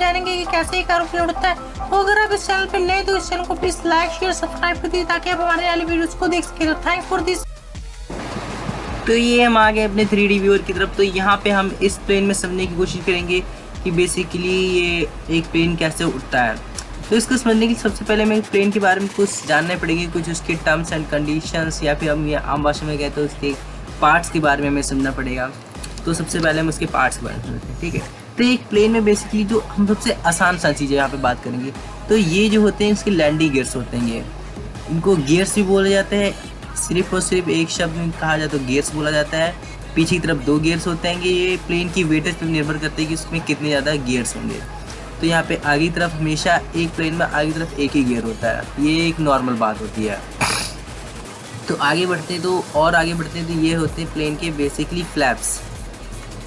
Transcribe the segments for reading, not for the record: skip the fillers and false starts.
जानेंगे कि कैसे एक एरोप्लेन उड़ता है। तो अगर आप इस चैनल पे नए तो इस चैनल को प्लीज लाइक शेयर सब्सक्राइब कर दीजिए ताकि आप हमारे वाली वीडियोस को देख सकें। Thanks for this. तो ये हम आ गए अपने 3D व्यूअर की तरफ। तो यहाँ पे हम इस प्लेन में समझने की कोशिश करेंगे कि बेसिकली ये एक प्लेन कैसे उड़ता है। तो इसको समझने के लिए सबसे पहले हमें प्लेन के बारे में कुछ जानना पड़ेगा, कुछ उसके टर्म्स एंड कंडीशंस, या फिर हम ये आम भाषा में कहते हैं उसके पार्ट्स के बारे में हमें समझना पड़ेगा। तो सबसे पहले हम उसके पार्ट्स के बारे में समझते हैं, ठीक है। तो एक प्लेन में बेसिकली जो हम सबसे आसान सा चीज़ें यहाँ पे बात करेंगे, तो ये जो होते हैं इसके लैंडिंग गियर्स होते हैं। ये इनको गियर्स भी बोले जाते हैं। सिर्फ और सिर्फ एक शब्द में कहा जाए तो गियर्स बोला जाता है। पीछे की तरफ 2 गियर्स होते हैं। ये प्लेन की वेटेज पर निर्भर करते हैं कि उसमें कितने ज़्यादा गियर्स होंगे। तो यहाँ पे आगे की तरफ हमेशा एक प्लेन में आगे की तरफ एक ही गियर होता है। ये एक नॉर्मल बात होती है। तो आगे बढ़ते हैं तो ये होते हैं प्लेन के बेसिकली फ्लैप्स।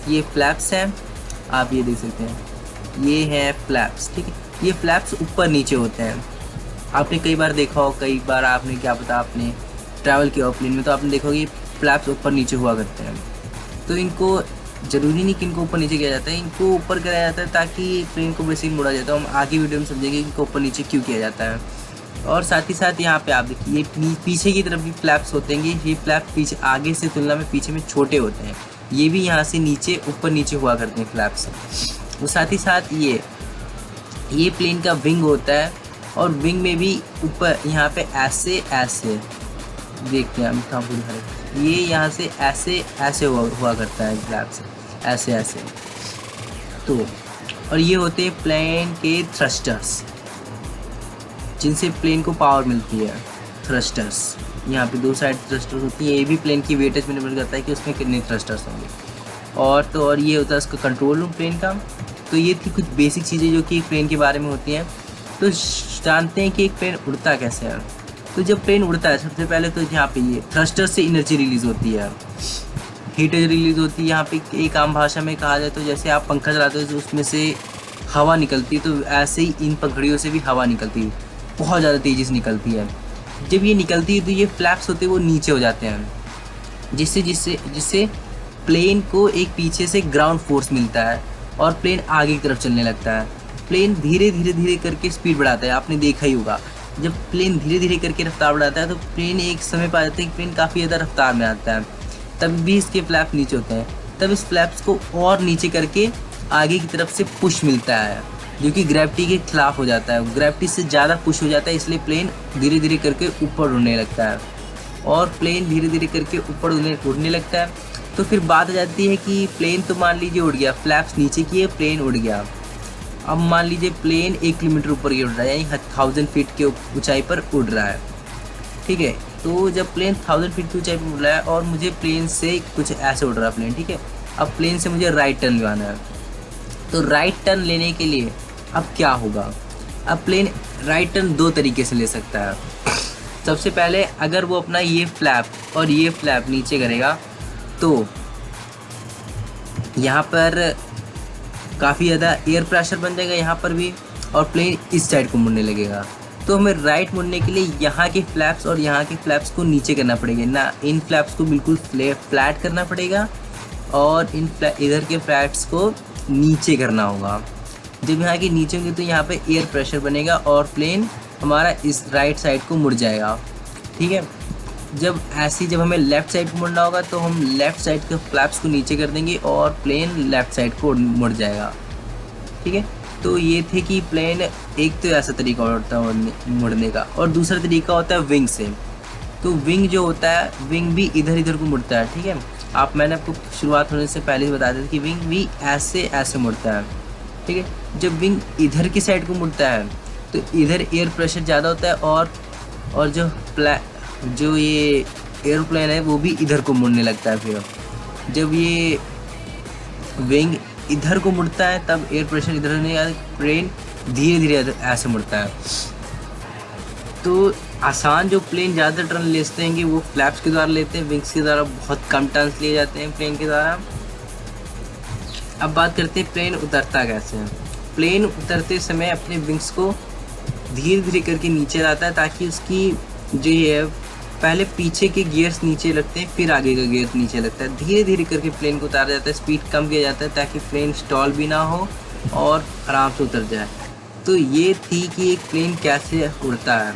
ये फ्लैप्स हैं, आप ये देख सकते हैं, ये हैं फ्लैप्स, ठीक है। ये फ्लैप्स ऊपर नीचे होते हैं। आपने कई बार देखा हो, कई बार आपने क्या पता आपने ट्रैवल किया हो प्लेन में, तो आपने देखा होगा ये फ्लैप्स ऊपर नीचे हुआ करते हैं। तो इनको ज़रूरी नहीं कि इनको ऊपर नीचे किया जाता है, इनको ऊपर कराया जाता है ताकि प्लेन को बेसिकली मोड़ा जाता है। हम आगे वीडियो में समझेंगे कि इनको ऊपर नीचे क्यों किया जाता है। और साथ ही साथ यहाँ पे आप देखिए ये पीछे की तरफ भी फ्लैप्स होते हैं। ये फ्लैप पीछे आगे से तुलना में पीछे में छोटे होते हैं। ये भी यहाँ से नीचे ऊपर नीचे हुआ करते हैं फ्लैप्स। और साथ ही साथ ये प्लेन का विंग होता है, और विंग में भी ऊपर यहाँ पे ऐसे देखते हैं हम कहाँ पूरी, ये यहाँ से ऐसे हुआ करता है फ्लैप्स, ऐसे। तो और ये होते हैं प्लेन के थ्रस्टर्स, जिनसे प्लेन को पावर मिलती है। थ्रस्टर्स यहाँ पे 2 साइड थ्रस्टर्स होती है। ये भी प्लेन की वेटेज में निर्भर करता है कि उसमें कितने थ्रस्टर्स होंगे। और ये होता है उसका कंट्रोल रूम प्लेन का। तो ये थी कुछ बेसिक चीज़ें जो कि प्लेन के बारे में होती हैं। तो जानते हैं कि एक प्लेन उड़ता कैसे है। तो जब प्लेन उड़ता है सबसे पहले तो यहाँ पे ये थ्रस्टर से एनर्जी रिलीज़ होती है, हीट रिलीज़ होती है। यहाँ पे एक आम भाषा में कहा जाए तो जैसे आप पंखा चलाते हो तो उसमें से हवा निकलती है, तो ऐसे ही इन पंखड़ियों से भी हवा निकलती है, बहुत ज़्यादा तेज़ी से निकलती है। जब ये निकलती है तो ये फ्लैप्स होते हैं वो नीचे हो जाते हैं, जिससे प्लेन को एक पीछे से ग्राउंड फोर्स मिलता है और प्लेन आगे की तरफ चलने लगता है। प्लेन धीरे करके स्पीड बढ़ाता है। आपने देखा ही होगा जब प्लेन धीरे करके रफ्तार बढ़ाता है तो प्लेन एक समय पा जाता है कि प्लेन काफ़ी ज़्यादा रफ्तार में आता है, तब भी इसके फ्लैप नीचे होते हैं। तब इस फ्लैप्स को और नीचे करके आगे की तरफ से पुश मिलता है, जो कि ग्रेविटी के खिलाफ हो जाता है। ग्रेविटी से ज़्यादा पुश हो जाता है, इसलिए प्लेन धीरे करके ऊपर उड़ने लगता है। और प्लेन धीरे करके ऊपर उड़ने लगता है। तो फिर बात आ जाती है कि प्लेन तो मान लीजिए उड़ गया, फ्लैप्स नीचे किए, प्लेन उड़ गया। अब मान लीजिए प्लेन 1 किलोमीटर ऊपर उड़ रहा है, यानी 1000 फीट के ऊंचाई पर उड़ रहा है, ठीक है। तो जब प्लेन 1000 फीट की ऊंचाई पर उड़ रहा है और मुझे प्लेन से कुछ ऐसे उड़ रहा है प्लेन, ठीक है। अब प्लेन से मुझे राइट टर्न लगाना है। तो राइट टर्न लेने के लिए अब क्या होगा, अब प्लेन राइट टर्न 2 तरीके से ले सकता है। सबसे पहले अगर वो अपना ये फ्लैप और ये फ्लैप नीचे करेगा तो यहाँ पर काफ़ी ज़्यादा एयर प्रेशर बन जाएगा यहाँ पर भी, और प्लेन इस साइड को मुड़ने लगेगा। तो हमें राइट मुड़ने के लिए यहाँ के फ्लैप्स और यहाँ के फ्लैप्स को नीचे करना पड़ेगा ना, इन फ्लैप्स को बिल्कुल फ्लैट करना पड़ेगा और इधर के फ्लैप्स को नीचे करना होगा। जब यहाँ के नीचे होंगे तो यहाँ पे एयर प्रेशर बनेगा और प्लेन हमारा इस राइट साइड को मुड़ जाएगा, ठीक है। जब हमें लेफ़्ट साइड को मुड़ना होगा तो हम लेफ़्ट साइड के फ्लैप्स को नीचे कर देंगे और प्लेन लेफ़्ट साइड को मुड़ जाएगा, ठीक है। तो ये थे कि प्लेन एक तो ऐसा तरीका होता है मुड़ने का, और दूसरा तरीका होता है विंग से। तो विंग जो होता है, विंग भी इधर को मुड़ता है, ठीक है। मैंने आपको शुरुआत होने से पहले ही बता दिया कि विंग भी ऐसे मुड़ता है, ठीक है। जब विंग इधर की साइड को मुड़ता है तो इधर एयर प्रेशर ज़्यादा होता है, और जो ये एयरप्लेन है वो भी इधर को मुड़ने लगता है। फिर जब ये विंग इधर को मुड़ता है तब एयर प्रेशर इधर नहीं आता, प्लेन धीरे ऐसे मुड़ता है। तो आसान जो प्लेन ज़्यादा टर्न लेते हैं वो फ्लैप्स के द्वारा लेते हैं, विंग्स के द्वारा बहुत कम टर्न्स लिए जाते हैं प्लेन के द्वारा। अब बात करते हैं प्लेन उतरता कैसे है। प्लेन उतरते समय अपने विंग्स को धीरे करके नीचे लाता है, ताकि उसकी जो ये पहले पीछे के गियर्स नीचे लगते हैं, फिर आगे का गियर नीचे लगता है। धीरे करके प्लेन को उतारा जाता है, स्पीड कम किया जाता है ताकि प्लेन स्टॉल भी ना हो और आराम से उतर जाए। तो ये थी कि एक प्लेन कैसे उड़ता है।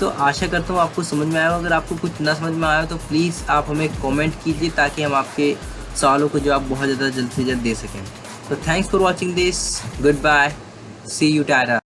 तो आशा करता हूँ आपको समझ में आया हो। अगर आपको कुछ ना समझ में आया हो तो प्लीज़ आप हमें कमेंट कीजिए ताकि हम आपके सवालों को जवाब बहुत ज़्यादा जल्द से जल्द दे सकें। तो thanks for watching this, goodbye, see you Tata.